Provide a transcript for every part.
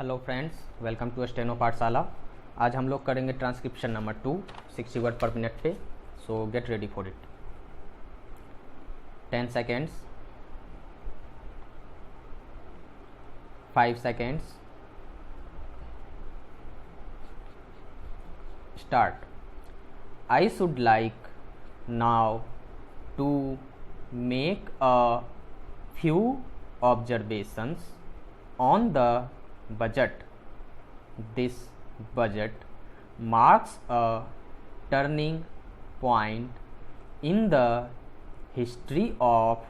Hello friends, welcome to steno Pathshala. आज हम लोग करेंगे transcription number 2 60 word per minute पे। So get ready for it. 10 seconds, 5 seconds, start. I should like now to make a few observations on the budget. This budget marks a turning point in the history of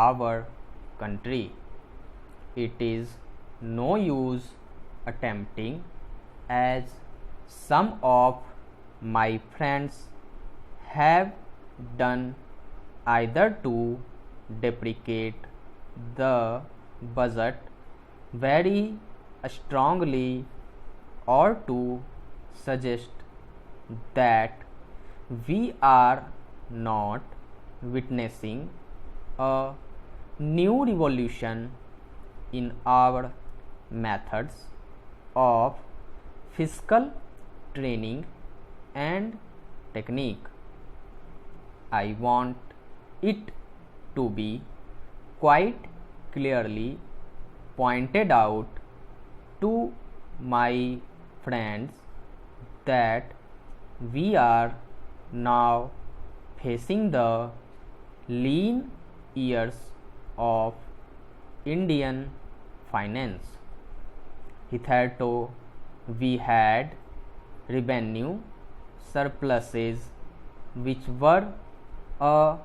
our country. It is no use attempting, as some of my friends have done, either to deprecate the budget very strongly or to suggest that we are not witnessing a new revolution in our methods of fiscal training and technique. I want it to be quite clearly pointed out to my friends that we are now facing the lean years of Indian finance. Hitherto we had revenue surpluses which were a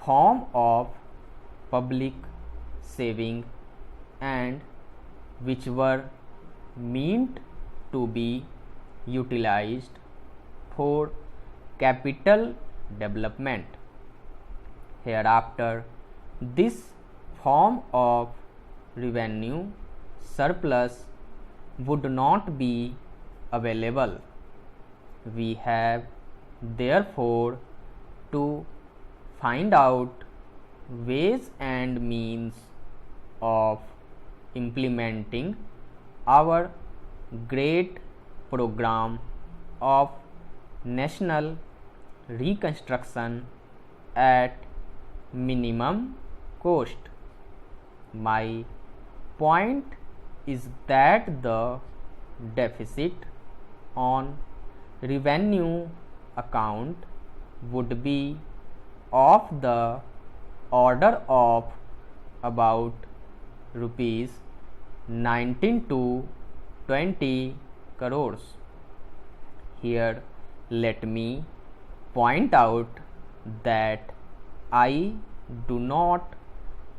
form of public saving and which were meant to be utilized for capital development. Hereafter, this form of revenue surplus would not be available. We have therefore to find out ways and means of implementing our great program of national reconstruction at minimum cost. My point is that the deficit on revenue account would be of the order of about rupees 19 to 20 crores. Here let me point out that I do not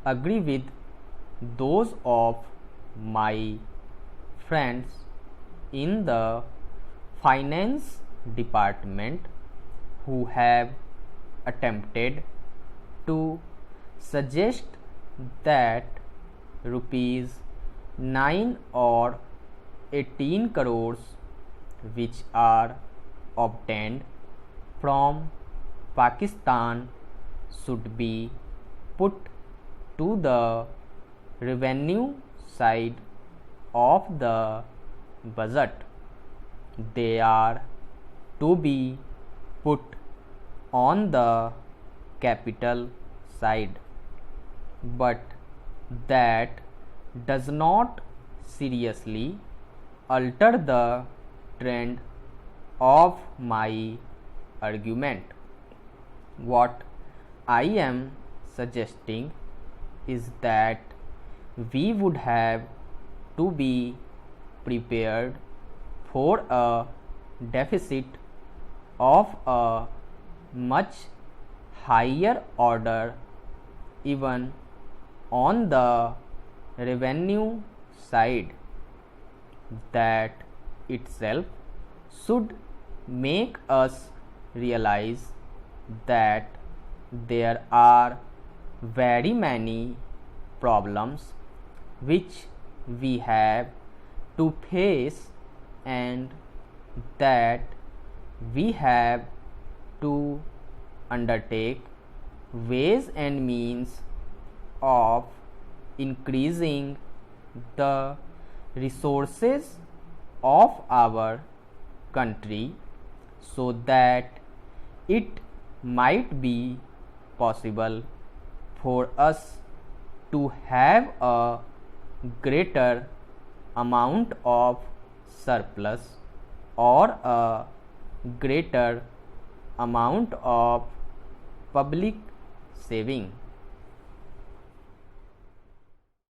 agree with those of my friends in the finance department who have attempted to suggest that rupees 9 or 18 crores which are obtained from Pakistan should be put to the revenue side of the budget. They are to be put on the capital side, but that does not seriously alter the trend of my argument. What I am suggesting is that we would have to be prepared for a deficit of a much higher order even on the revenue side. That itself should make us realize that there are very many problems which we have to face and that we have to undertake ways and means of increasing the resources of our country so that it might be possible for us to have a greater amount of surplus or a greater amount of public saving.